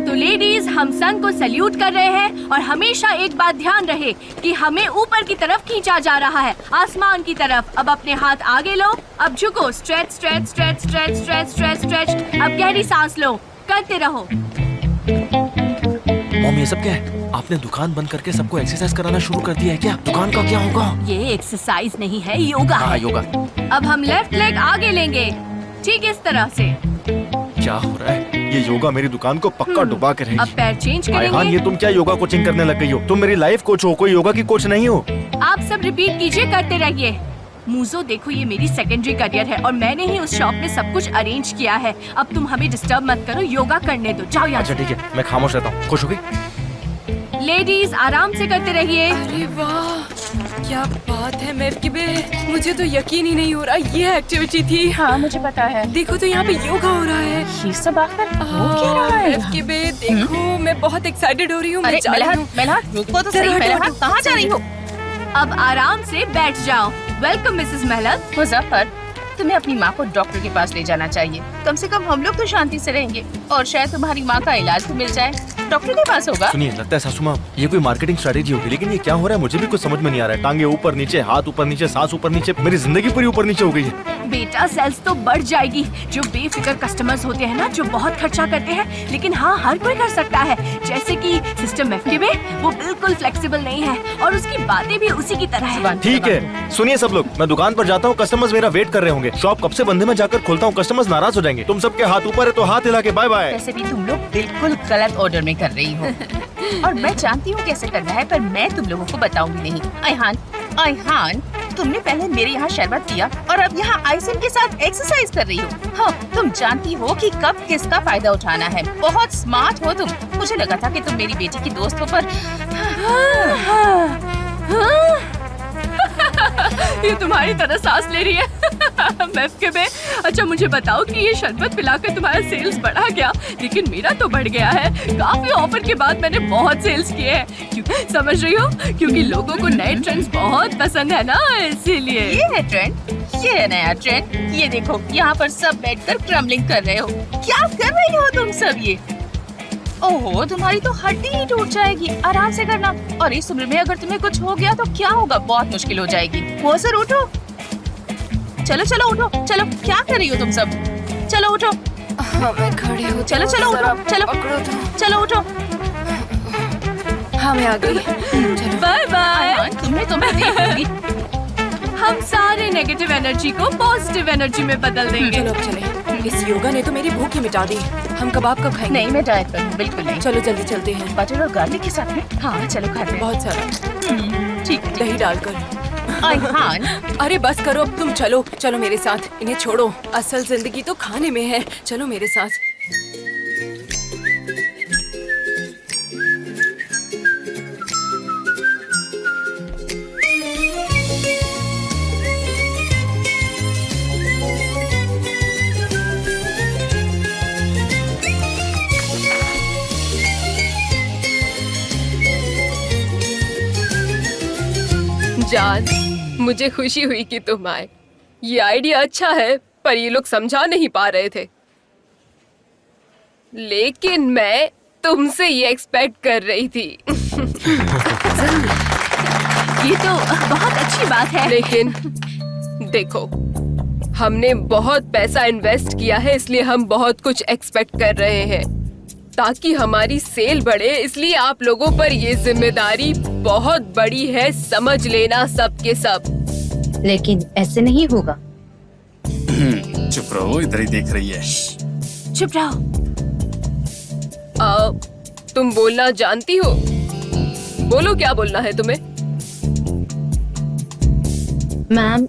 तो लेडीज, हम सन को सैल्यूट कर रहे हैं और हमेशा एक बात ध्यान रहे कि हमें ऊपर की तरफ खींचा जा रहा है, आसमान की तरफ। अब अपने हाथ आगे लो, अब झुको, stretch stretch stretch stretch stretch stretch stretch. अब गहरी सांस लो, करते रहो। मॉम, ये सब क्या है? आपने दुकान बंद करके सबको एक्सरसाइज कराना शुरू कर दिया है क्या? दुकान का क्या होगा? ये एक्सरसाइज नहीं है, योगा हाँ, है। योगा। अब हम लेफ्ट लेग आगे लेंगे, ठीक इस तरह से। क्या हो रहा है? ये योगा मेरी दुकान को पक्का डुबा के अब रहेगी। पैर चेंज आयहान, करेंगे। ये तुम क्या योगा कोचिंग करने लग गई हो? तुम मेरी लाइफ कोच हो, कोई योगा की कोच नहीं हो। आप सब रिपीट कीजिए, करते रहिए। मूजो, देखो ये मेरी सेकेंडरी करियर है और मैंने ही उस शॉप में सब कुछ अरेंज किया है। अब तुम हमें डिस्टर्ब मत करो, योगा करने दो, जाओ यहाँ अच्छा से। ठीक है, मैं खामोश रहता हूँ। खुश हो गई? लेडीज, आराम से करते रहिए। अरे वाह, क्या बात है महफिबे, मुझे तो यकीन ही नहीं हो रहा ये एक्टिविटी थी। हाँ मुझे पता है। देखो तो यहाँ पे योगा हो रहा है। ये सब आखिर हो क्या रहा है? महफिबे देखो, मैं बहुत एक्साइटेड हो रही हूँ। अरे मेलहत रुको तो सही। जरा हटो, मेलहत हटो। कहाँ जा रही हो? अब आराम से बैठ जाओ। Welcome Mrs मेहलत। मुजफ्फर, तुम्हें अपनी माँ को डॉक्टर के पास ले जाना चाहिए। कम से कम हम लोग तो शांति से रहेंगे और शायद तुम्हारी माँ का इलाज तो मिल जाए। डॉक्टर के पास होगा। सुनिए, लगता है सासू माँ ये कोई मार्केटिंग स्ट्रेटेजी होगी, लेकिन ये क्या हो रहा है मुझे भी कुछ समझ में नहीं आ रहा है। टांगे ऊपर नीचे, हाथ ऊपर नीचे, सांस ऊपर नीचे, मेरी जिंदगी पूरी ऊपर नीचे हो गई है। बेटा, सेल्स तो बढ़ जाएगी। जो बेफिक्र कस्टमर्स होते हैं ना, जो बहुत खर्चा करते हैं, लेकिन हाँ हर कोई कर सकता है। जैसे कि सिस्टर मेफकिबे, वो बिल्कुल फ्लेक्सिबल नहीं है और उसकी बातें भी उसी की तरह है। ठीक है, सुनिए सब लोग, मैं दुकान पर जाता हूँ, कस्टमर्स मेरा वेट कर रहे होंगे। शॉप कब से बंद है, मैं जाकर खोलता हूँ, कस्टमर्स नाराज हो जाएंगे। तुम सबके हाथ ऊपर है तो हाथ हिला के बाय बाय। वैसे भी तुम लोग बिल्कुल गलत ऑर्डर में कर रही हो और मैं जानती हूँ कैसे करना है, पर मैं तुम लोगों को बताऊंगी नहीं। आयहान, तुमने पहले मेरे यहाँ शरबत पिया और अब यहाँ आइसिन के साथ एक्सरसाइज कर रही हो। हाँ, तुम जानती हो कि कब किसका फायदा उठाना है। बहुत स्मार्ट हो तुम। मुझे लगा था कि तुम मेरी बेटी की दोस्त हो, पर ये तुम्हारी तरह सांस ले रही है। मेफकिबे, अच्छा मुझे बताओ कि ये शरबत पिलाकर तुम्हारा सेल्स बढ़ा क्या? लेकिन मेरा तो बढ़ गया है। काफी ऑफर के बाद मैंने बहुत सेल्स किए हैं। समझ रही हो? क्योंकि लोगों को नए ट्रेंड्स बहुत पसंद है ना, इसीलिए। ये है ट्रेंड, ये है नया ट्रेंड। ये देखो, यहाँ पर सब बैठकर क्रम्बलिंग कर रहे हो। क्या कर रही हो तुम सब ये? ओहो, तुम्हारी तो हड्डी ही टूट जाएगी। आराम से करना। और इस उम्र में अगर तुम्हें कुछ हो गया तो क्या होगा? बहुत मुश्किल हो जाएगी। मोसर उठो, चलो चलो उठो, चलो। क्या कर रही हो तुम सब? चलो उठो। हाँ, मैं खड़ी हूँ। चलो चलो उठो, चलो पकड़ो तो। चलो उठो। हाँ, मैं आ गई। चलो। Bye bye. आयहान, तुमने तुम्हें देखूंगी। हम सारे नेगेटिव एनर्जी को पॉजिटिव एनर्जी में बदल देंगे। चलो अब चले। इस योगा ने तो मेरी भूख ही मिटा दी। हम कबाब कब खाएंगे? नहीं, मैं डाइट पर हूँ, बिल्कुल नहीं। चलो जल्दी चलते हैं। बटर और गार्लिक के साथ में? हाँ चलो खाते हैं। बहुत सारा ठीक है। दही डालकर। आयहान, अरे बस करो अब, तुम चलो चलो मेरे साथ। इन्हें छोड़ो, असल जिंदगी तो खाने में है। चलो मेरे साथ। जान, मुझे खुशी हुई कि तुम आए। ये आइडिया अच्छा है, पर ये लोग समझा नहीं पा रहे थे। लेकिन मैं तुमसे ये एक्सपेक्ट कर रही थी। ये तो बहुत अच्छी बात है। लेकिन देखो, हमने बहुत पैसा इन्वेस्ट किया है, इसलिए हम बहुत कुछ एक्सपेक्ट कर रहे हैं ताकि हमारी सेल बढ़े। इसलिए आप लोगों पर ये जिम्मेदारी बहुत बड़ी है, समझ लेना सब के सब। लेकिन ऐसे नहीं होगा। चुप रहो, इधर ही देख रही है। चुप रहो। तुम बोलना जानती हो? बोलो, क्या बोलना है तुम्हें? मैम,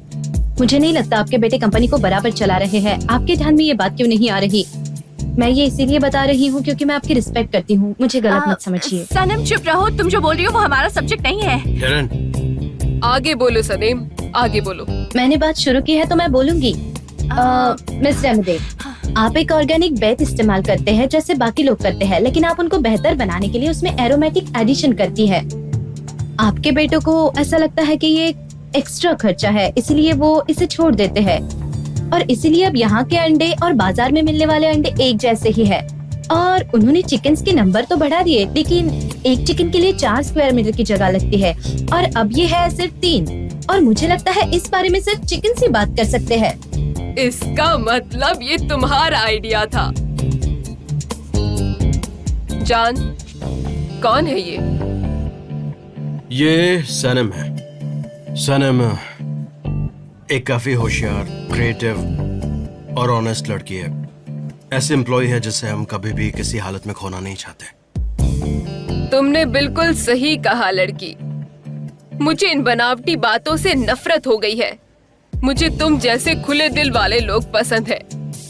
मुझे नहीं लगता आपके बेटे कंपनी को बराबर चला रहे हैं। आपके ध्यान में ये बात क्यों नहीं आ रही? मैं ये इसीलिए बता रही हूँ क्योंकि मैं आपकी रिस्पेक्ट करती हूँ। मुझे गलत मत समझिए। सनम चुप रहो, तुम जो बोल रही हो वो हमारा सब्जेक्ट नहीं है। आगे बोलो सनीम, आगे बोलो। मैंने बात शुरू की है तो मैं बोलूंगी। मिस रेमदे, आप एक ऑर्गेनिक बेत इस्तेमाल करते हैं जैसे बाकी लोग करते हैं, लेकिन आप उनको बेहतर बनाने के लिए उसमें एरोमेटिक एडिशन करती है। आपके बेटों को ऐसा लगता है कि ये एक्स्ट्रा खर्चा है, इसलिए वो इसे छोड़ देते हैं। और इसीलिए अब यहाँ के अंडे और बाजार में मिलने वाले अंडे एक जैसे ही है। और उन्होंने चिकन्स के नंबर तो बढ़ा दिए, लेकिन एक चिकन के लिए 4 स्क्वायर मीटर की जगह लगती है और अब ये है सिर्फ 3। और मुझे लगता है इस बारे में सिर्फ चिकन से बात कर सकते हैं। इसका मतलब ये तुम्हारा आइडिया था। जान, कौन है ये सनम है। सनम एक काफी होशियार, क्रिएटिव और ऑनेस्ट लड़की है। ऐसे एम्प्लॉय है जिसे हम कभी भी किसी हालत में खोना नहीं चाहते। तुमने बिल्कुल सही कहा लड़की। मुझे इन बनावटी बातों से नफरत हो गई है। मुझे तुम जैसे खुले दिल वाले लोग पसंद है।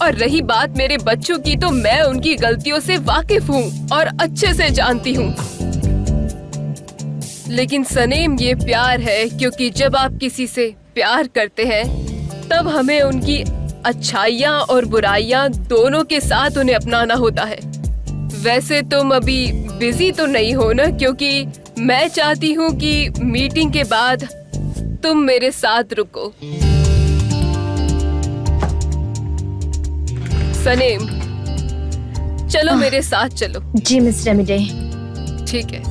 और रही बात मेरे बच्चों की, तो मैं उनकी गलतियों से वाकिफ हूँ और अच्छे से जानती हूँ। लेकिन सनेम, ये प्यार है क्योंकि जब आप किसी से प्यार करते हैं तब हमें उनकी अच्छाइयाँ और बुराइयाँ दोनों के साथ उन्हें अपनाना होता है। वैसे तुम अभी बिजी तो नहीं हो ना, क्योंकि मैं चाहती हूँ कि मीटिंग के बाद तुम मेरे साथ रुको। सनेम, चलो मेरे साथ चलो। जी मिस रेमिडे। ठीक है,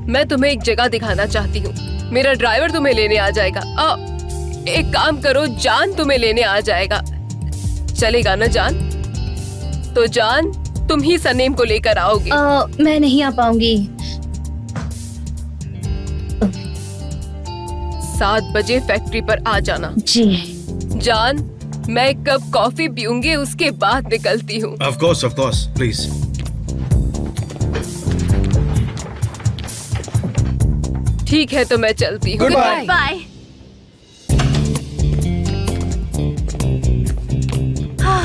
मैं तुम्हें एक जगह दिखाना चाहती हूँ। मेरा ड्राइवर तुम्हें लेने आ जाएगा। एक काम करो, जान तुम्हें लेने आ जाएगा। चलेगा ना जान? तो जान, तुम ही सनेम को लेकर आओगे। मैं नहीं आ पाऊंगी। 7 बजे फैक्ट्री पर आ जाना। जी। जान, मैं एक कप कॉफी पीऊंगी, उसके बाद निकलती हूँ। Of course, please. ठीक है, तो मैं चलती हूँ। Goodbye. बाय।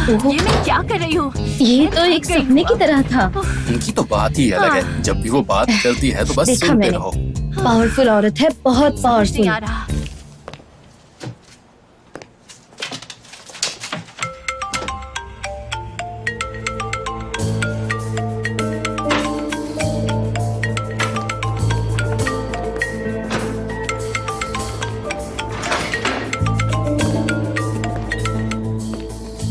ये मैं क्या कर रही हूँ? ये तो एक सपने की तरह था। उनकी तो बात ही अलग है। जब भी वो बात करती है तो बस देखा सुनते मैंने। रहो। पावरफुल औरत है, बहुत नहीं पावरफुल। आ रहा।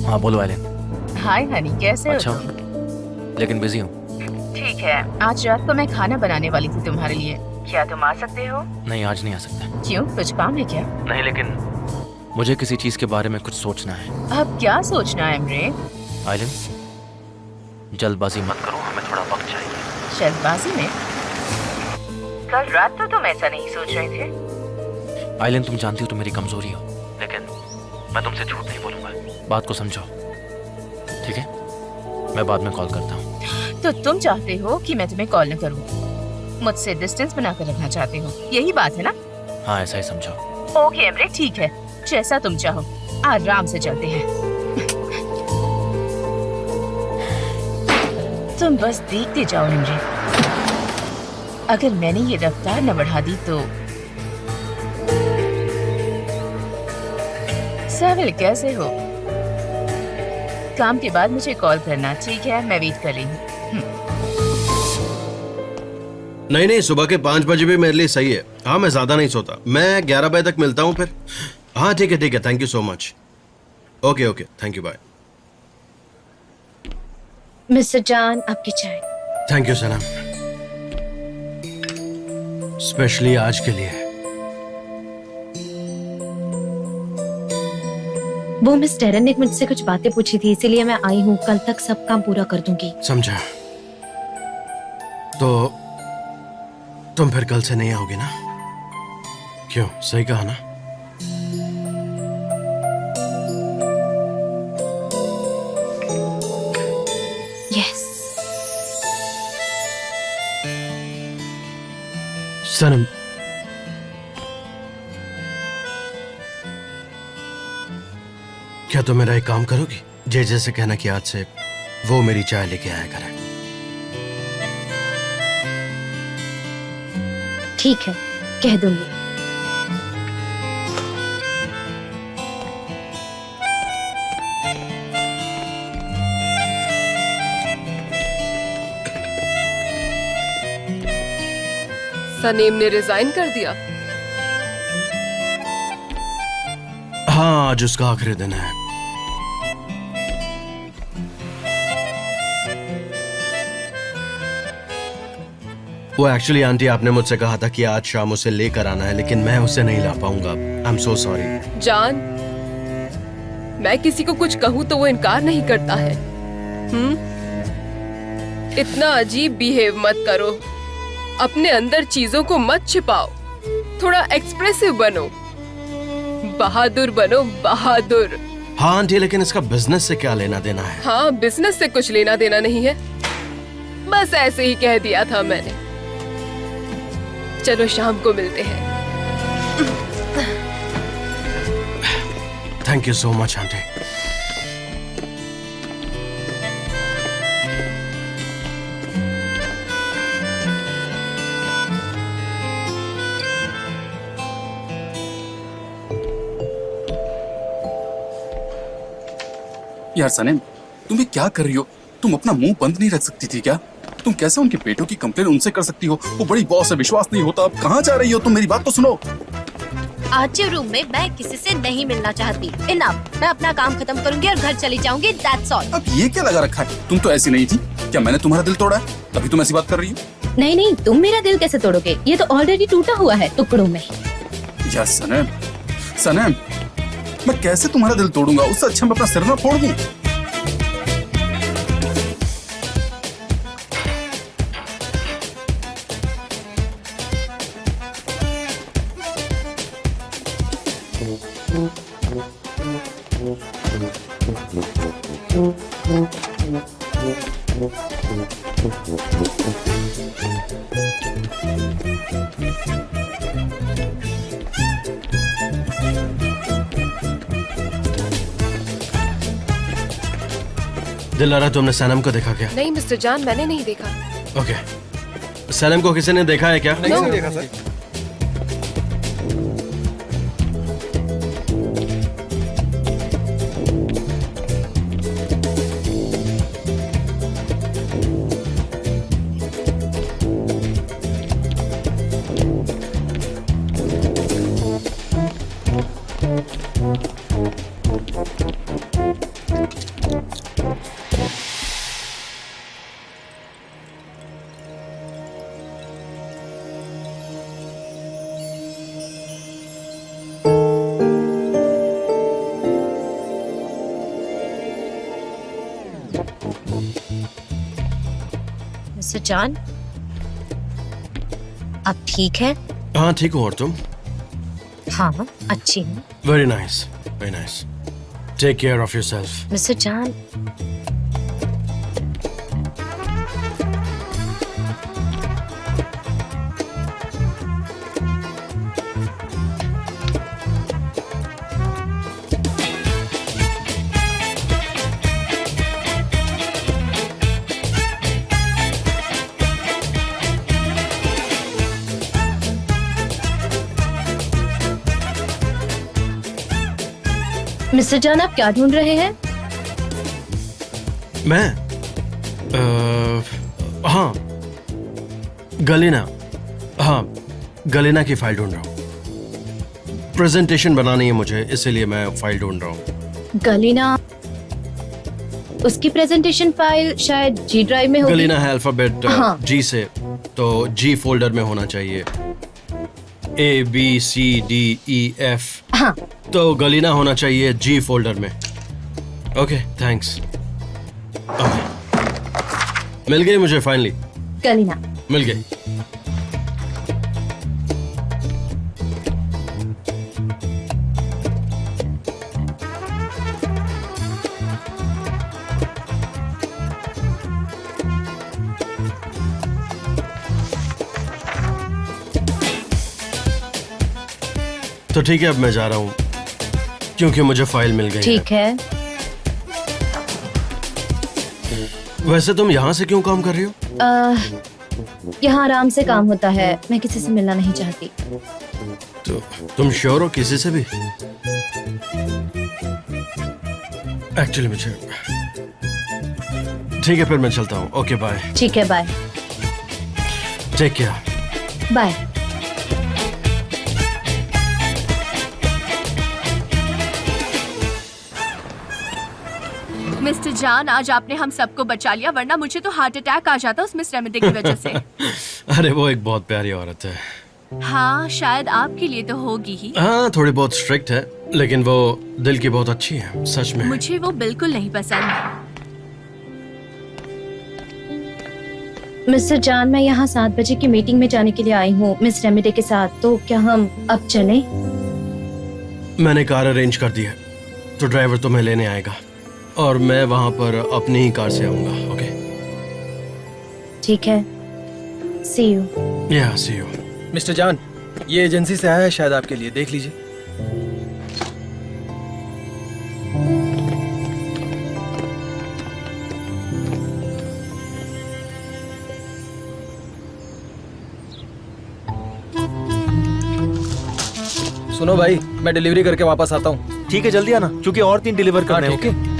हाँ बोलो आइलिन। हाय हनी, कैसे हो अच्छा, तुम? लेकिन बिजी हूँ। ठीक है, आज रात को मैं खाना बनाने वाली थी तुम्हारे लिए। क्या तुम आ सकते हो? नहीं, आज नहीं आ सकता। क्यों, कुछ काम है क्या? नहीं, लेकिन मुझे किसी चीज के बारे में कुछ सोचना है। अब क्या सोचना है इमरे? आइलिन, जल्दबाजी मत करो, हमें थोड़ा वक्त चाहिए। जल्दबाजी में? कल रात तो तुम ऐसा नहीं सोच रहे थे। आइलिन, तुम जानती हो तुम मेरी कमजोरी हो, लेकिन मैं तुमसे झूठ नहीं बोलूंगा। बात को समझो, ठीक है? मैं बाद में कॉल करता हूँ। तो तुम चाहते हो कि मैं तुम्हें कॉल न करूं? मुझसे डिस्टेंस बनाकर रखना चाहते हो, यही बात है ना? हाँ, ऐसा ही समझो। ओके इमरे, ठीक है, जैसा तुम चाहो। आराम से चलते हैं। तुम बस देखते जाओ इमरे। अगर मैंने ये रफ्तार न बढ़ा दी तो। साविल, कैसे हो? काम के बाद मुझे कॉल करना, ठीक है? मैं वेट कर रही हूँ। नहीं, सुबह के 5 बजे भी मेरे लिए सही है। हाँ, मैं ज्यादा नहीं सोता। मैं 11 बजे तक मिलता हूँ फिर। हाँ ठीक है, thank you so much. Okay, thank you, bye. Mister John, आपकी चाय। थैंक यू सनम, स्पेशली आज के लिए। वो मिस टेरन ने मुझसे कुछ बातें पूछी थी, इसीलिए मैं आई हूँ। कल तक सब काम पूरा कर दूंगी। समझा। तो तुम फिर कल से नहीं आओगे ना? क्यों, सही कहा ना? यस। सनम, क्या तुम मेरा एक काम करोगी? जैसे कहना कि आज से वो मेरी चाय लेके आया करे। ठीक है, कह दूंगी। सनेम ने रिजाइन कर दिया। हाँ, आज उसका आखिरी दिन है। वो एक्चुअली आंटी आपने मुझसे कहा था कि आज शाम उसे लेकर आना है, लेकिन मैं उसे नहीं ला पाऊंगा। I am so sorry. जान, मैं किसी को कुछ कहूँ तो वो इनकार नहीं करता है। इतना अजीब बिहेव मत करो, अपने अंदर चीजों को मत छिपाओ, थोड़ा एक्सप्रेसिव बनो, बहादुर बनो, बहादुर। हाँ आंटी, लेकिन इसका बिजनेस से क्या लेना देना है? हाँ, बिजनेस से कुछ लेना देना नहीं है, बस ऐसे ही कह दिया था मैंने। चलो शाम को मिलते हैं। Thank you so much aunty. यार सनेम, तुम ये क्या कर रही हो? तुम अपना मुंह बंद नहीं रख सकती थी क्या? तुम कैसे उनके बेटों की कंप्लेन उनसे कर सकती हो? वो बड़ी बॉस है, विश्वास नहीं होता। अब कहाँ जा रही हो तुम? मेरी बात तो सुनो। आज के रूम में मैं किसी से नहीं मिलना चाहती। इनफ, मैं अपना काम खत्म करूंगी और घर चली जाऊंगी। That's all. अब ये क्या लगा रखा है? तुम तो ऐसी नहीं थी। क्या मैंने तुम्हारा दिल तोड़ा है तभी तुम ऐसी बात कर रही हो? नहीं नहीं, तुम मेरा दिल कैसे तोड़ोगे? ये तो ऑलरेडी टूटा हुआ है टुकड़ों में। यार सनेम, सनेम, मैं कैसे तुम्हारा दिल तोड़ूंगा? उससे अच्छा मैं अपना सिर ना फोड़ दूं। दिलारा, तुमने सनम को देखा क्या? नहीं मिस्टर जान, मैंने नहीं देखा। ओके, सनम को किसी ने देखा है क्या? नहीं देखा सर। मिस्टर जान, आप ठीक हैं? हाँ ठीक हूँ, और तुम? हाँ, अच्छी हूँ। Very nice, very nice. Take care of yourself. Mister John, mister John, आप क्या ढूंढ रहे हैं? मैं हाँ, गलीना, हाँ गलीना की फाइल ढूंढ रहा हूँ। प्रेजेंटेशन बनानी है मुझे, इसीलिए मैं फाइल ढूंढ रहा हूँ। गलीना, उसकी प्रेजेंटेशन फाइल शायद जी ड्राइव में होगी। गलीना है अल्फाबेट हाँ। जी से, तो जी फोल्डर में होना चाहिए। ABCDEF, हाँ, तो गलीना होना चाहिए जी फोल्डर में। Okay thanks. मिल गई मुझे फाइनली। गलीना। मिल गई। तो ठीक है, अब मैं जा रहा हूँ क्योंकि मुझे फाइल मिल गई। ठीक है। वैसे तुम यहाँ से क्यों काम कर रही हो? यहाँ आराम से काम होता है, मैं किसी से मिलना नहीं चाहती। तो तुम श्योर हो किसी से भी? एक्चुअली मुझे ठीक है, फिर मैं चलता हूँ। Okay bye. ठीक है, बाय। Take care. Bye. Mister John, आज आपने हम सबको बचा लिया, वरना मुझे तो हार्ट अटैक आ जाता उस मिस रेमेडी की वजह से। अरे वो एक बहुत प्यारी औरत है। हाँ, शायद आपके लिए तो होगी ही। हाँ, थोड़ी बहुत स्ट्रिक्ट है, लेकिन वो दिल की बहुत अच्छी है, सच में। मुझे वो बिल्कुल नहीं पसंद। मिस्टर जान, मैं यहाँ 7 बजे की मीटिंग में जाने के लिए आई हूँ मिस रेमेडे के साथ, तो क्या हम अब चलें? मैंने कार अरेंज कर दी है, तो ड्राइवर तुम्हें लेने आएगा और मैं वहाँ पर अपनी ही कार से आऊँगा। ओके? ठीक है, सी यू। या सी यू। मिस्टर जान, ये एजेंसी से आया है शायद आपके लिए, देख लीजिए। सुनो भाई, मैं डिलीवरी करके वापस आता हूँ। ठीक है, जल्दी आना क्योंकि और 3 डिलीवर करने हैं। ठीक है।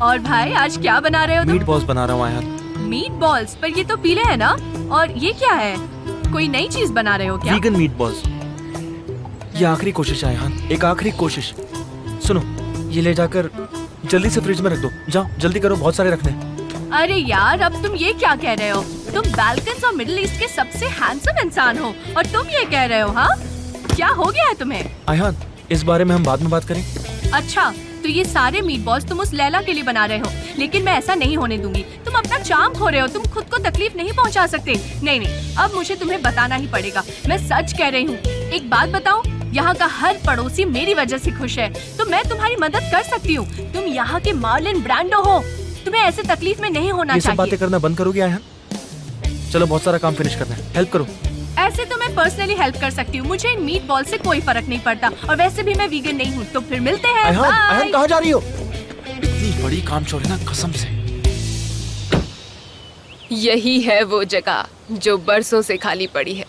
और भाई, आज क्या बना रहे हो तुम? मीट बॉल्स बना रहा हूँ आयान। Meat balls? पर ये तो पीले हैं ना। और ये क्या है? कोई नई चीज बना रहे हो क्या? Vegan meat balls. ये आखिरी कोशिश है आयान, एक आखिरी कोशिश। सुनो, ये ले जाकर जल्दी से फ्रिज में रख दो। जाओ जल्दी करो, बहुत सारे रखने हैं। अरे यार, अब तुम ये क्या कह रहे हो? तुम बाल्कन्स और मिडिल ईस्ट के सबसे हैंडसम इंसान हो और तुम ये कह रहे हो? हाँ, क्या हो गया है तुम्हें? आयान, इस बारे में हम बाद में बात करें। अच्छा, तो ये सारे मीट बॉल्स तुम उस लैला के लिए बना रहे हो, लेकिन मैं ऐसा नहीं होने दूंगी। तुम अपना चार्म खो रहे हो, तुम खुद को तकलीफ नहीं पहुंचा सकते। नहीं, अब मुझे तुम्हें बताना ही पड़ेगा। मैं सच कह रही हूँ। एक बात बताऊँ, यहाँ का हर पड़ोसी मेरी वजह से खुश है, तो मैं तुम्हारी मदद कर सकती हूँ। तुम यहाँ के मार्लिन ब्रांडो हो, तुम्हें ऐसे तकलीफ में नहीं होना ये सब चाहिए। बातें करना बंद करोगे आयान? चलो, बहुत सारा काम फिनिश करना है, हेल्प करो। ऐसे तो मैं पर्सनली हेल्प कर सकती हूँ, मुझे इन मीट बॉल से कोई फर्क नहीं पड़ता, और वैसे भी मैं वीगन नहीं हूँ। तो फिर मिलते हैं। आयान, बाय। आयान कहाँ जा रही हो? इतनी बड़ी कामचोर है ना, कसम से। यही है वो जगह जो बरसों से खाली पड़ी है।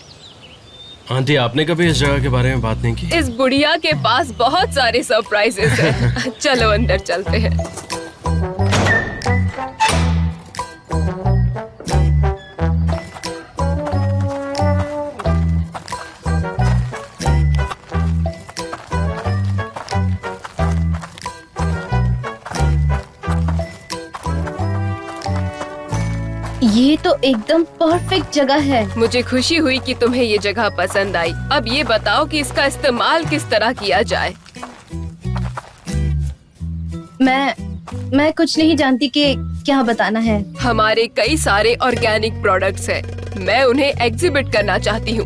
आंटी, आपने कभी इस जगह के बारे में बात नहीं की? इस बुढ़िया के पास बहुत सारे सरप्राइजेस हैं। चलो अंदर चलते हैं। ये तो एकदम परफेक्ट जगह है। मुझे खुशी हुई कि तुम्हें ये जगह पसंद आई। अब ये बताओ कि इसका इस्तेमाल किस तरह किया जाए। मैं कुछ नहीं जानती कि क्या बताना है। हमारे कई सारे ऑर्गेनिक प्रोडक्ट्स हैं। मैं उन्हें एग्जिबिट करना चाहती हूँ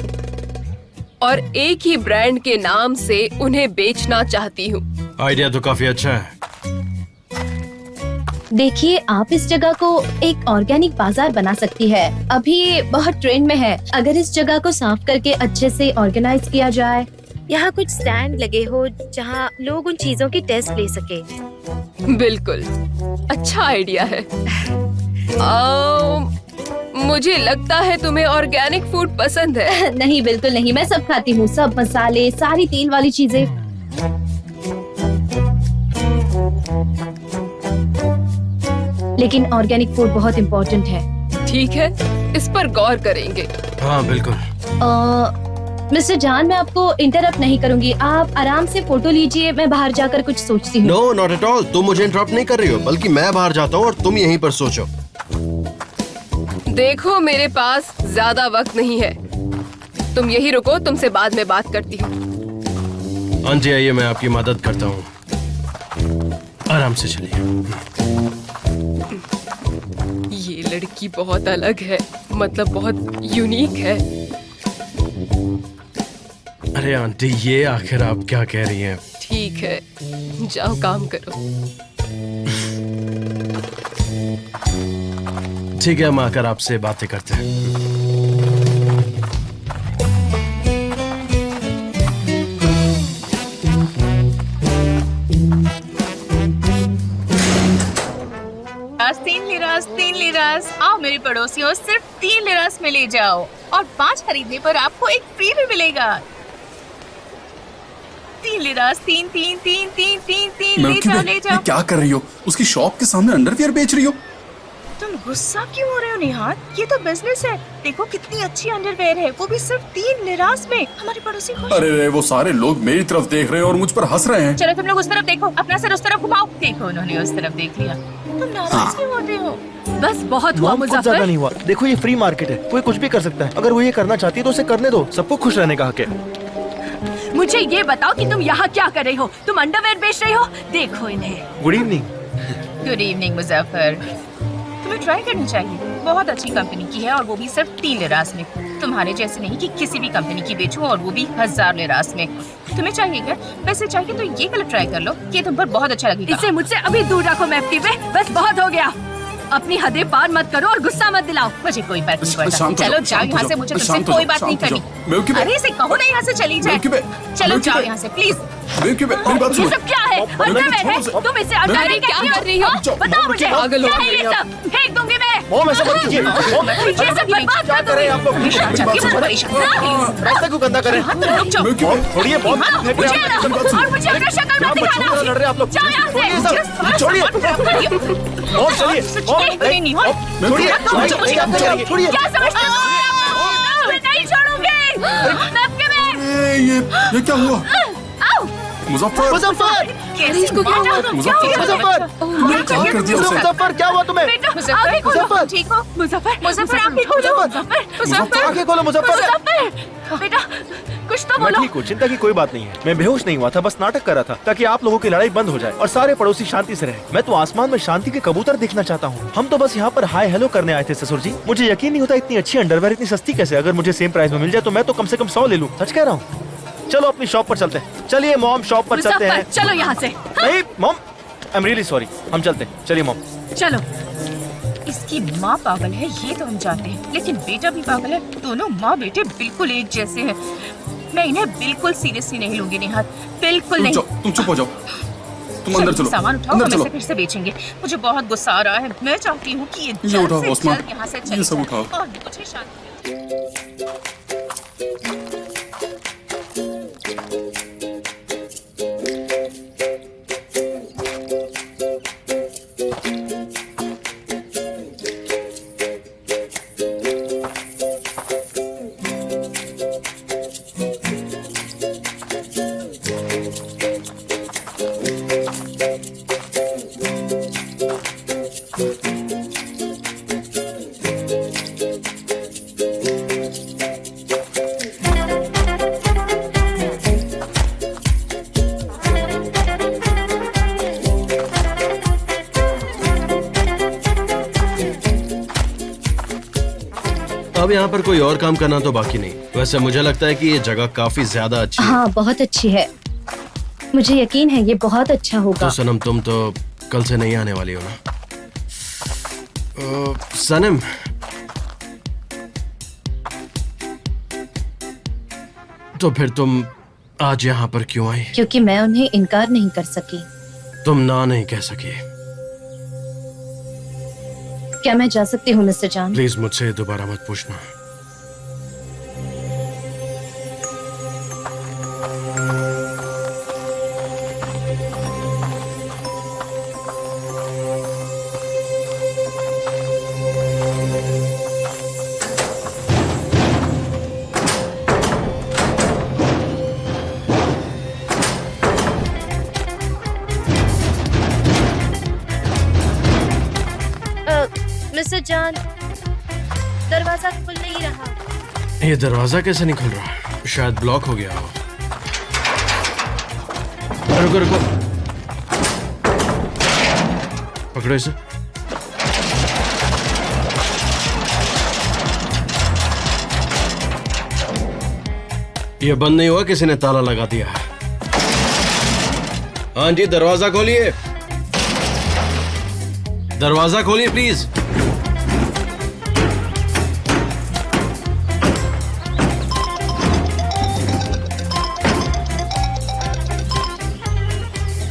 और एक ही ब्रांड के नाम से उन्हें बेचना चाहती हूँ। आइडिया तो काफी अच्छा है। देखिए, आप इस जगह को एक ऑर्गेनिक बाजार बना सकती है। अभी ये बहुत ट्रेंड में है। अगर इस जगह को साफ करके अच्छे से ऑर्गेनाइज किया जाए। यहाँ कुछ स्टैंड लगे हो जहाँ लोग उन चीजों की टेस्ट ले सके। बिल्कुल, अच्छा आइडिया है। मुझे लगता है तुम्हें ऑर्गेनिक फूड पसंद है। नहीं, बिल्कुल नहीं। मैं सब खाती हूँ, सब मसाले, सारी तेल वाली चीजें। लेकिन ऑर्गेनिक फूड बहुत इम्पोर्टेंट है। ठीक है, इस पर गौर करेंगे। हाँ बिल्कुल। मिस्टर जान, मैं आपको इंटरप्ट नहीं करूंगी। आप आराम से फोटो लीजिए, मैं बाहर जाकर कुछ सोचती हूँ। No, not at all. तुम मुझे इंटरप्ट नहीं कर रही हो, बल्कि मैं बाहर जाता हूँ और तुम यहीं पर सोचो। देखो, मेरे पास ज्यादा वक्त नहीं है। तुम यही रुको, तुमसे बाद में बात करती हूँ। आंटी आइए, मैं आपकी मदद करता हूँ। आराम से चलिए। ये लड़की बहुत अलग है, मतलब बहुत यूनिक है। अरे आंटी, ये आखिर आप क्या कह रही हैं? ठीक है, जाओ काम करो। ठीक है, हम आकर आपसे बातें करते हैं। तीन लिरास। आओ मेरे पड़ोसियों, सिर्फ 3 लिरास में ले जाओ और 5 खरीदने पर आपको एक फ्री भी मिलेगा। 3 लिरास, 3 3 3 3 3 3 ले जाओ, ले जाओ। क्या कर रही हो? उसकी शॉप के सामने अंडरवियर बेच रही हो? तुम गुस्सा क्यों हो रहे हो निहाल? ये तो बिजनेस है। देखो कितनी अच्छी अंडरवेयर है, वो भी सिर्फ 3 लिरास में। हमारे पड़ोसी खुश। अरे वो सारे लोग मेरी तरफ देख रहे हैं और मुझ पर हंस रहे हैं। चलो तुम लोग उस तरफ देखो, अपना सर उस तरफ घुमाओ। देखो, उन्होंने उस तरफ देख लिया। तुम नाराज क्यों हो रहे हो? बस बहुत हुआ मॉम, कुछ ज्यादा मुजफ्फर। नहीं हुआ। देखो ये फ्री मार्केट है, कोई कुछ भी कर सकता है। अगर वो ये करना चाहती है तो उसे करने दो, सबको खुश रहने का हक है। मुझे ये बताओ कि तुम यहाँ क्या कर रही हो? तुम अंडरवेयर बेच रही हो? देखो इन्हें। Good evening. Good evening Muzaffar. तुम्हें ट्राई करनी चाहिए, बहुत अच्छी कंपनी की है और वो भी सिर्फ 3 लिरास में। तुम्हारे जैसे नहीं कि किसी भी कंपनी की बेचो और वो भी 1000 लिरास में। तुम्हें चाहिए क्या? वैसे चाहिए तो ये कलर ट्राई कर लो, ये तुम पर बहुत अच्छा लगेगा। इसे मुझसे अभी दूर रखो मैफ्टी पे। बस बहुत हो गया। अपनी हदें पार मत करो और गुस्सा मत दिलाओ। मुझे कोई फर्क नहीं पड़ता। शांत हो चलो जाओ, जाओ शांत हो यहाँ से, जाओ, मुझे तुमसे शांत हो कोई जाओ, बात नहीं शांत हो करनी। जाओ। बेवकूफ है। अरे इसे कहो ना यहाँ से चली जाए। बेवकूफ है। चलो बेवकूफ जाओ है। यहाँ से प्लीज। बेवकूफ है, मेरी बात ये सुनो। सब क्या है? अंडरवेयर है? तुम इसे अंडरवेयर क्या कर रही हो? बताओ मुझे। पागल हो क्या है गए ये सब? फेंक दूंगी मैं। मॉम ऐसा मत कीजिए। मॉम, ये सब बर्बाद क्या कर कर रहे हैं आप लोग? परेशान जाके मुझे परेशान। रास्ता क्यों गंदा करें? हाँ, तुम रुक जाओ। बेवकूफ है। छोड़िए मॉम, हाँ, फेंक रहे मुझे हैं आप। ना- और मुझे अपना शक्ल क्या मत बच्चों की तरह लड़ रहे हैं आप लोग? दिखाना। जाओ यहाँ छोड़िए से। सब, छोड़िए। मॉम चलिए, मॉम नहीं, नहीं, मॉम, छोड़िए, छोड़िए, आप चलिए, छोड़िए। क्या समझते हो? मैं नहीं छोड़ूंगी। मैं आपके में। ये क्या हुआ? आओ। मुजफ्फर, मुजफ्फर, कैसे इसको क्या हुआ? मुजफ्फर, मुजफ्फर, क्या कर दिया उसे? मुजफ्फर, क्या हुआ तुम्हें? बेटा, मुजफ्फर, आंखें खोलो। मुजफ्फर। ठीक हो? मुजफ्फर, मुजफ्फर, आंखें खोलो। मुजफ्फर, आंखें खोलो मुजफ्फर। मुजफ्फर, बेटा, कुछ तो मैं बोलो। ठीक हूँ, चिंता की कोई बात नहीं है। मैं बेहोश नहीं हुआ था, बस नाटक कर रहा था ताकि आप लोगों की लड़ाई बंद हो जाए और सारे पड़ोसी शांति से रहे। मैं तो आसमान में शांति के कबूतर देखना चाहता हूँ। हम तो बस यहाँ पर हाय हेलो करने आए थे ससुर जी। मुझे यकीन नहीं होता इतनी अच्छी अंडरवेयर इतनी सस्ती कैसे। अगर मुझे सेम प्राइस में मिल जाए तो मैं तो कम से कम 100 ले लूँ। सच कह रहा हूँ। चलो अपनी शॉप पर चलते हैं। चलिए मॉम, शॉप पर चलते मुजफ्फर, हैं। चलो यहाँ से। नहीं mom, I am really sorry. हम चलते हैं, चलिए मॉम। चलो। इसकी माँ पागल है ये तो हम जानते हैं, लेकिन बेटा भी पागल है। दोनों माँ बेटे बिल्कुल एक जैसे हैं। मैं इन्हें बिल्कुल सीरियसली नहीं लूंगी निहार, बिल्कुल नहीं। तुम चुप हो जाओ। तुम अंदर चलो। सामान उठाओ, अंदर हम चलो। इसे फिर से बेचेंगे। मुझे बहुत गुस्सा आ रहा है। मैं चाहती हूँ कि ये ये उठाओ, जल्द से ओस्मान। जल्द यहाँ से ये चली सब जाए उठाओ। और मुझे शांति। अब यहाँ पर कोई और काम करना तो बाकी नहीं। वैसे मुझे लगता है कि ये जगह काफी ज्यादा अच्छी है। हाँ, बहुत अच्छी है। मुझे यकीन है ये बहुत अच्छा होगा। तो सनम, तुम तो कल से नहीं आने वाली हो ना? सनम, तो फिर तुम आज यहाँ पर क्यों आई? क्योंकि मैं उन्हें इनकार नहीं कर सकी। तुम ना नहीं कह सकी। क्या मैं जा सकती हूँ मिस्टर जान? प्लीज मुझसे दोबारा मत पूछना। मिस्टर जान, दरवाजा खुल नहीं रहा। ये दरवाजा कैसे नहीं खुल रहा? शायद ब्लॉक हो गया हो। रुको रुको, पकड़ो इसे। ये बंद नहीं हुआ, किसी ने ताला लगा दिया है। हाँ जी, दरवाजा खोलिए, दरवाजा खोलिए प्लीज।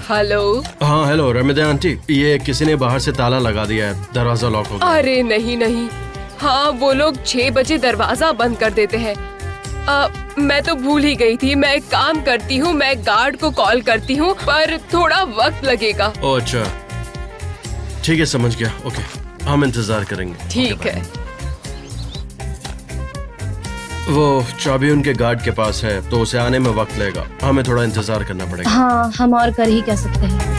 हेलो। हाँ हेलो रमिदा आंटी, ये किसी ने बाहर से ताला लगा दिया है, दरवाजा लॉक हो गया। अरे नहीं नहीं, हाँ वो लोग 6 बजे दरवाजा बंद कर देते हैं। मैं तो भूल ही गई थी। मैं एक काम करती हूँ, मैं गार्ड को कॉल करती हूँ, पर थोड़ा वक्त लगेगा। ओह अच्छा, ठीक है समझ गया। ओके, हम इंतजार करेंगे। ठीक है। वो चाबी उनके गार्ड के पास है तो उसे आने में वक्त लगेगा, हमें थोड़ा इंतजार करना पड़ेगा। हाँ, हम और कर ही क्या सकते हैं।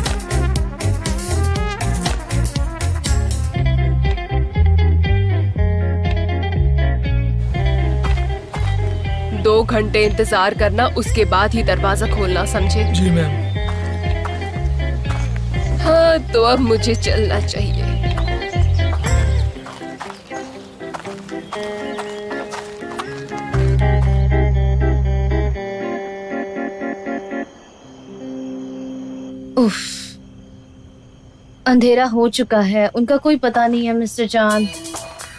2 घंटे इंतजार करना, उसके बाद ही दरवाजा खोलना, समझे? जी मैम। हाँ, तो अब मुझे चलना चाहिए। उफ, अंधेरा हो चुका है, उनका कोई पता नहीं है। Mister John,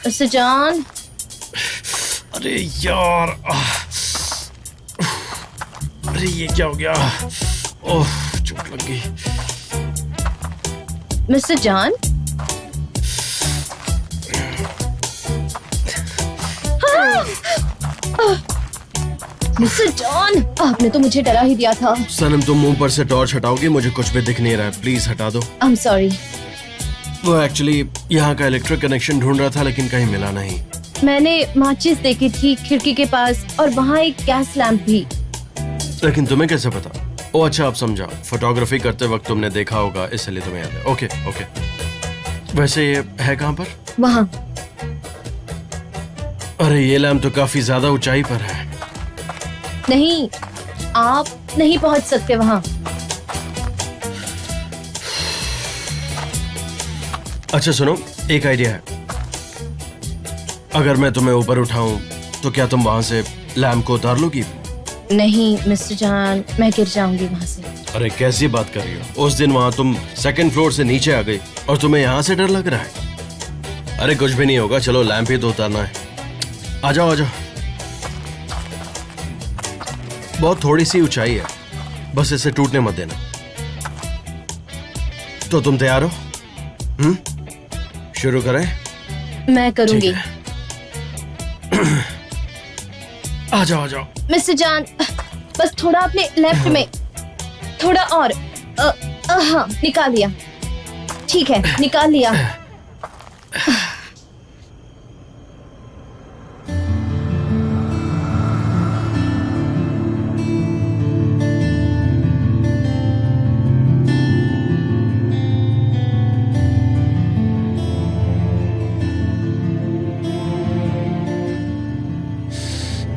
mister John. अरे यार, अरे ये क्या हो गया? ओह, चोट लग गई। मिस्टर जॉन, मिस्टर जॉन, आपने तो मुझे डरा ही दिया था। सनम, तुम मुंह पर से टॉर्च हटाओगी? मुझे कुछ भी दिख नहीं रहा है, प्लीज हटा दो। I am sorry. वो एक्चुअली यहाँ का इलेक्ट्रिक कनेक्शन ढूंढ रहा था, लेकिन कहीं मिला नहीं। मैंने माचिस देखी थी खिड़की के पास, और वहाँ एक गैस लैंप भी। लेकिन तुम्हें कैसे पता? ओ अच्छा, अब समझा। फोटोग्राफी करते वक्त तुमने देखा होगा, इसलिए तुम्हें याद है। Okay okay. वैसे ये है कहाँ पर? वहाँ। अरे ये लैम्प तो काफी ज्यादा ऊंचाई पर है। नहीं, आप नहीं पहुँच सकते वहाँ। अच्छा सुनो, एक आइडिया है। अगर मैं तुम्हें ऊपर उठाऊं तो क्या तुम वहां से लैम्प को उतार लोगी? नहीं मिस्टर जॉन, मैं गिर जाऊंगी वहाँ से। अरे कैसी बात कर रही हो? उस दिन वहां तुम 2nd फ्लोर से नीचे आ गई और तुम्हें यहाँ से डर लग रहा है? अरे कुछ भी नहीं होगा, चलो लैंप ही तो उतारना है। आ जाओ आ जाओ। बहुत थोड़ी सी ऊंचाई है, बस इसे टूटने मत देना। तो तुम तैयार हो? शुरू करें? मैं करूंगी। आ जाओ आ जाओ। मिस्टर जॉन, बस थोड़ा अपने लेफ्ट में, थोड़ा और। हाँ, निकाल लिया। ठीक है, निकाल लिया।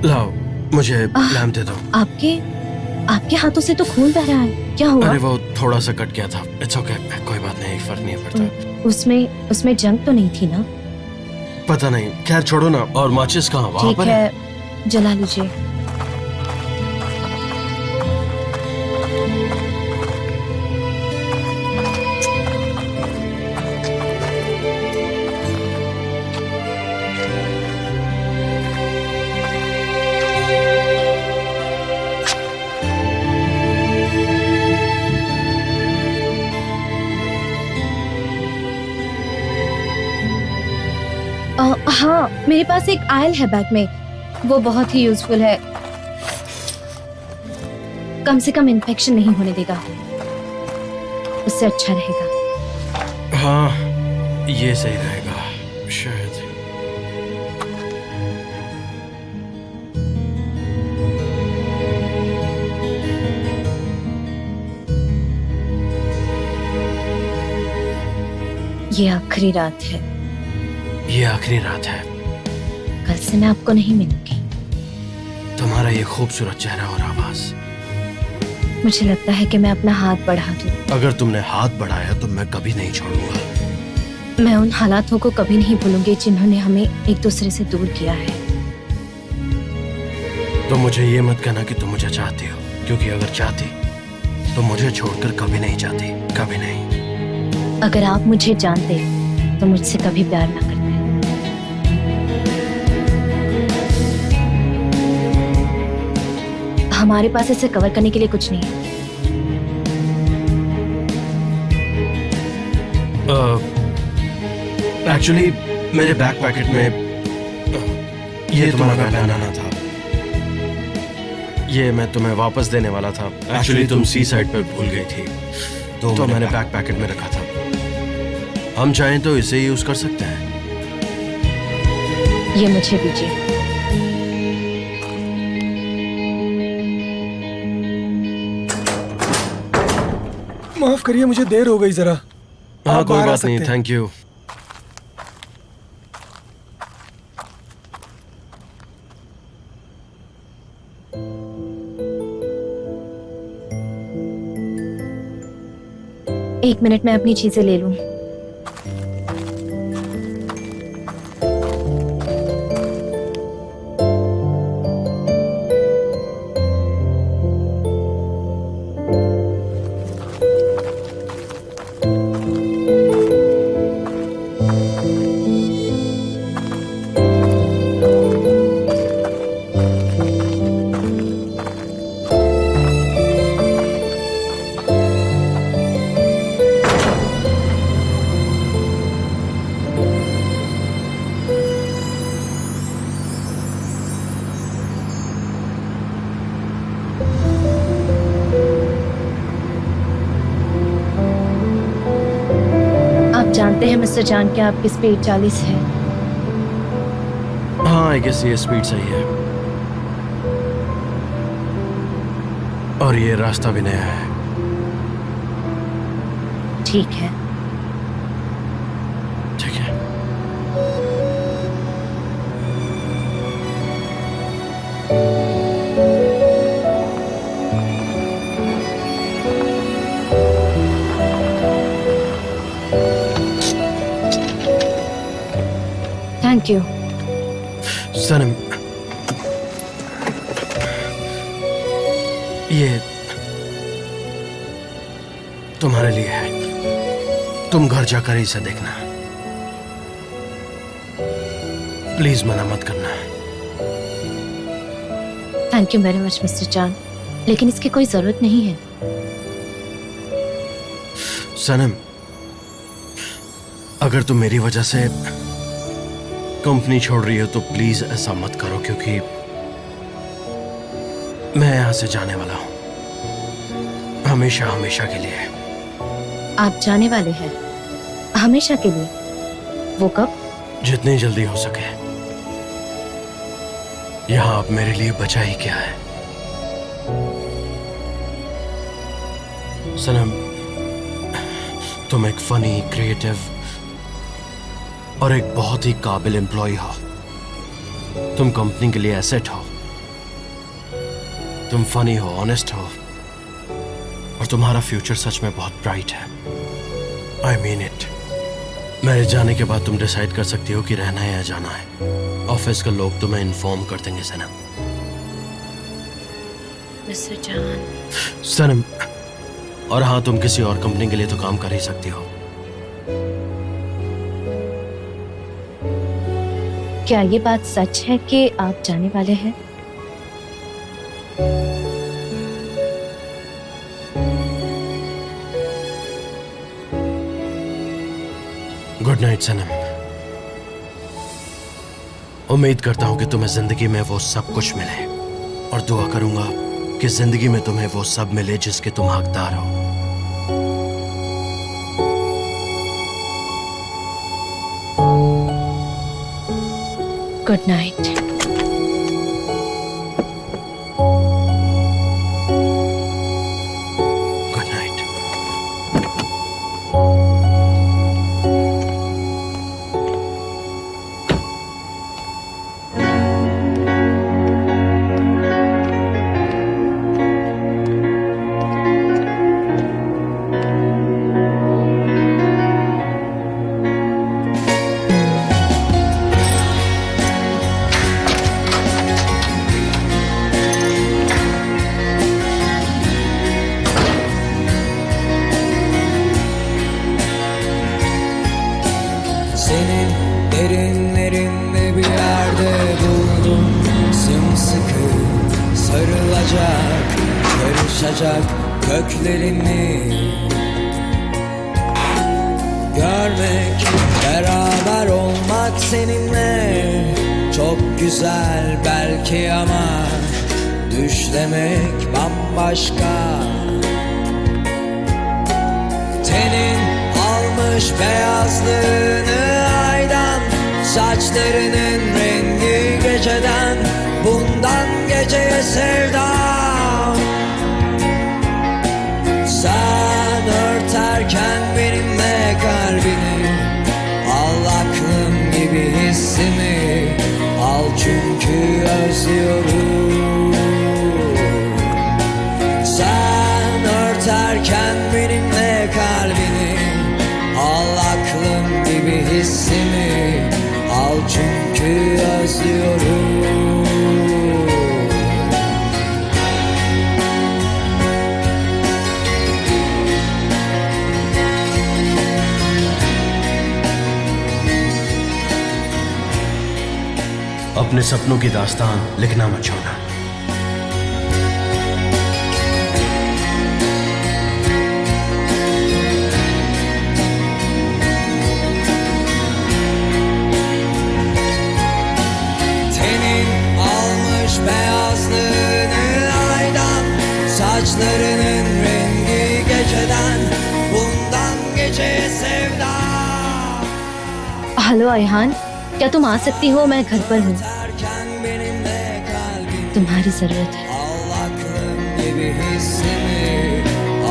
लाओ, मुझे लैम्प दे दो। आपके हाथों से तो खून बह रहा है, क्या हुआ? अरे वो थोड़ा सा कट गया था। इट्स ओके, कोई बात नहीं, फर्क नहीं पड़ता। उसमें जंग तो नहीं थी ना? पता नहीं, खैर छोड़ो ना। और माचिस कहाँ? वहाँ ठीक पर है, जला लीजिए। हाँ, मेरे पास एक आयल है बैग में, वो बहुत ही यूजफुल है। कम से कम इन्फेक्शन नहीं होने देगा, उससे अच्छा रहेगा। हाँ, ये सही रहेगा शायद। ये आखिरी रात है। ये आखिरी रात है। कल से मैं आपको नहीं मिलूंगी। तुम्हारा ये खूबसूरत चेहरा और आवाज। मुझे लगता है कि मैं अपना हाथ बढ़ा दूं। अगर तुमने हाथ बढ़ाया तो मैं कभी नहीं छोड़ूंगा। मैं उन हालातों को कभी नहीं भूलूंगी जिन्होंने हमें एक दूसरे से दूर किया है। तो मुझे ये मत कहना कि तुम मुझे चाहती हो, क्योंकि अगर चाहती तो मुझे छोड़कर कभी नहीं जाती, कभी नहीं। अगर आप मुझे जानते तो मुझसे कभी प्यार ना करते। हमारे पास इसे कवर करने के लिए कुछ नहीं है। एक्चुअली मेरे बैक पैकेट में ये तुम्हारा बनाना था। ये मैं तुम्हें वापस देने वाला था। एक्चुअली तुम सी साइड पर भूल गई थी, तो मैंने बैक पैकेट में रखा था। हम चाहें तो इसे यूज कर सकते हैं। ये मुझे दीजिए। माफ करिए, मुझे देर हो गई जरा। हाँ, आप कोई बाहर आ बात नहीं, सकते हैं। Thank you. एक मिनट में अपनी चीजें ले लूं। जानते हैं मिस्टर जान कि आपकी स्पीड 40 है। हाँ, आई गेस ये स्पीड सही है। और ये रास्ता भी नया है। ठीक है। ठीक है। Thank you. सनम, ये तुम्हारे लिए है। तुम घर जाकर ही इसे देखना। प्लीज मना मत करना। Thank you very much mister जान, लेकिन इसकी कोई जरूरत नहीं है। सनम, अगर तुम मेरी वजह से कंपनी छोड़ रही हो तो प्लीज ऐसा मत करो, क्योंकि मैं यहां से जाने वाला हूं। हमेशा हमेशा के लिए। आप जाने वाले हैं? हमेशा के लिए? वो कब? जितनी जल्दी हो सके। यहां आप मेरे लिए बचा ही क्या है। सनम, तुम एक फनी, क्रिएटिव और एक बहुत ही काबिल एम्प्लॉय हो। तुम कंपनी के लिए एसेट हो। तुम फनी हो, ऑनेस्ट हो, और तुम्हारा फ्यूचर सच में बहुत ब्राइट है। I mean it. मेरे जाने के बाद तुम डिसाइड कर सकती हो कि रहना है या जाना है। ऑफिस के लोग तुम्हें इन्फॉर्म कर देंगे सनम। मिस्टर जान। सनम, और हाँ, तुम किसी और कंपनी के लिए तो काम कर ही सकती हो। क्या ये बात सच है कि आप जाने वाले हैं? गुड नाइट सनम। उम्मीद करता हूं कि तुम्हें जिंदगी में वो सब कुछ मिले, और दुआ करूंगा कि जिंदगी में तुम्हें वो सब मिले जिसके तुम हकदार हो। Good night. Good night. Senin derinlerinde bir yerde buldum sımsıkı sarılacak, karışacak köklerini. Görmek, beraber olmak seninle çok güzel belki ama düşlemek bambaşka. Tenin almış beyazlığını aydan, saçlarının rengi geceden, bundan geceye sevdam. Sen örterken benimle kalbini, al aklım gibi hissimi, al çünkü özlüyorum. Sen örterken benimle kalbini, अपने सपनों की दास्तान लिखना मत छोड़ना। Tenin almış beyazlığını aydan, saçlarının rengi geceden, bundan geceye sevda. Hello Ayhan, क्या तुम आ सकती हो? मैं घर पर हूँ, Derken benimle kalbin, तुम्हारी जरूरत है। al aklım gibi hissimi,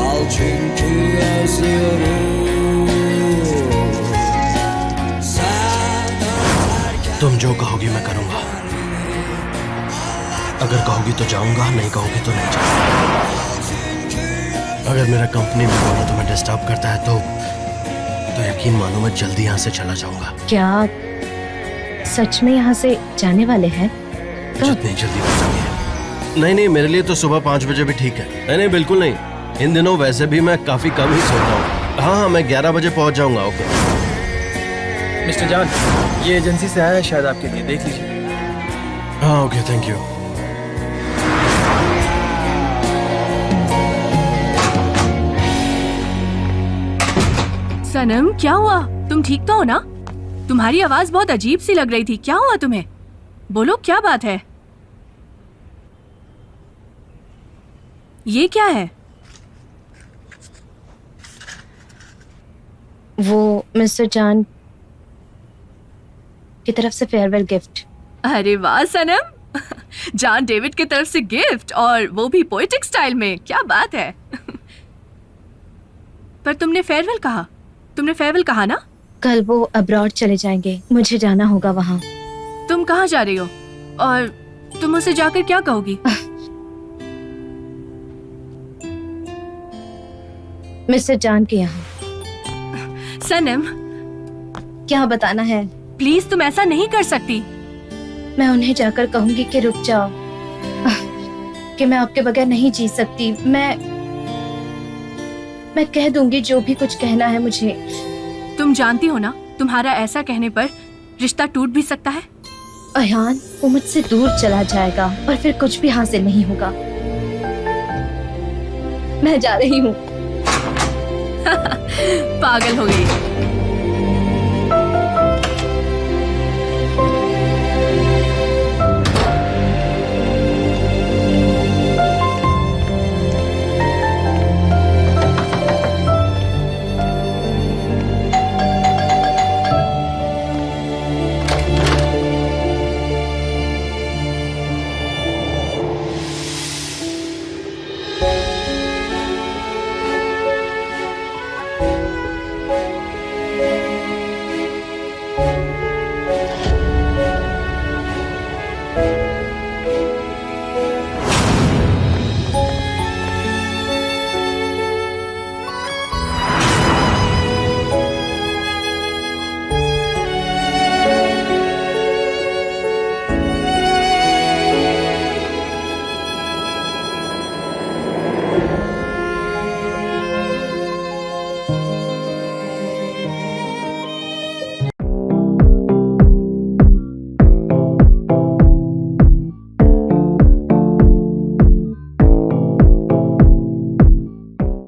al çünkü özlüyorum. Sen öterken तुम जो कहोगी मैं करूंगा। अगर कहोगी तो जाऊंगा, नहीं कहोगी तो नहीं जाऊंगा। अगर मेरा कंपनी में होना तुम्हें डिस्टर्ब करता है तो यकीन मानो मैं जल्दी यहाँ से चला जाऊंगा। क्या सच में यहाँ से जाने वाले हैं? जितनी जल्दी हो सके। नहीं, मेरे लिए तो सुबह 5 बजे भी ठीक है। नहीं, बिल्कुल नहीं। इन दिनों वैसे भी मैं काफी कम ही सोता हूँ। हाँ, मैं 11 बजे पहुँच जाऊंगा। ओके मिस्टर जान, ये एजेंसी से आया है शायद आपके लिए, देख लीजिए। हाँ, ओके, थैंक यू। सनम, क्या हुआ? तुम ठीक तो हो ना? तुम्हारी आवाज बहुत अजीब सी लग रही थी। क्या हुआ तुम्हें? बोलो, क्या बात है? ये क्या है? वो मिस्टर जान की तरफ से फेयरवेल गिफ्ट। अरे वाह सनम, जॉन डेविड की तरफ से गिफ्ट, और वो भी पोएटिक स्टाइल में। क्या बात है? पर तुमने फेयरवेल कहा? तुमने फेयरवेल कहा ना? कल वो अब्रॉड चले जाएंगे, मुझे जाना होगा वहाँ। तुम कहाँ जा रही हो? और तुम उसे जाकर क्या कहोगी? मिस्टर जान के यहाँ। सनम, क्या बताना है? प्लीज तुम ऐसा नहीं कर सकती। मैं उन्हें जाकर कहूंगी कि रुक जाओ, कि मैं आपके बगैर नहीं जी सकती। मैं कह दूंगी जो भी कुछ कहना है मुझे। तुम जानती हो ना, तुम्हारा ऐसा कहने पर रिश्ता टूट भी सकता है। अयान, वो मुझसे दूर चला जाएगा और फिर कुछ भी हासिल नहीं होगा। मैं जा रही हूँ। पागल हो गई।